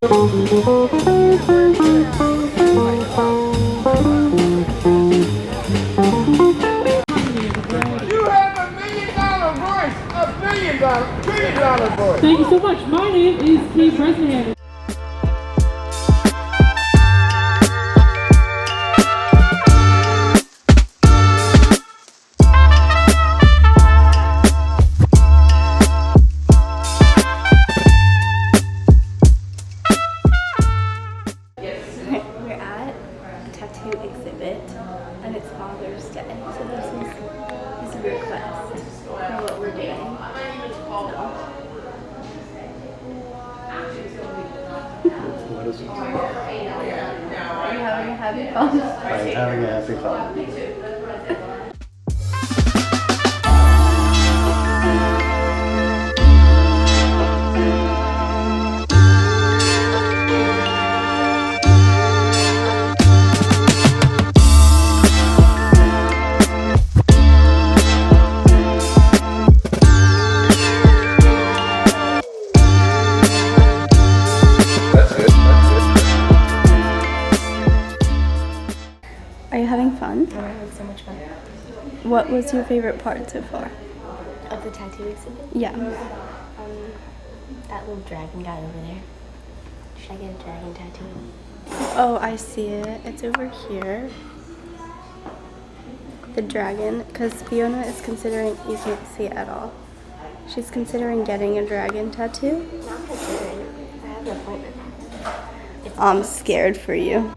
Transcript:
have $1 million voice, $1 billion, $1 trillion voice. Thank you so much. My name is Kate Bresnahan. We're at a tattoo exhibit and it's Father's Day, so this is a request for what we're doing. What is it? Are you having a happy fun? I'm having a happy fun. Are you having fun? I'm having so much fun. What was your favorite part so far? Of the tattoo exhibit? Yeah. That little dragon guy over there. Should I get a dragon tattoo? Oh, I see it. It's over here. The dragon, because Fiona is considering, you can't see it at all. She's considering getting a dragon tattoo. Not considering. I have an appointment. I'm scared for you.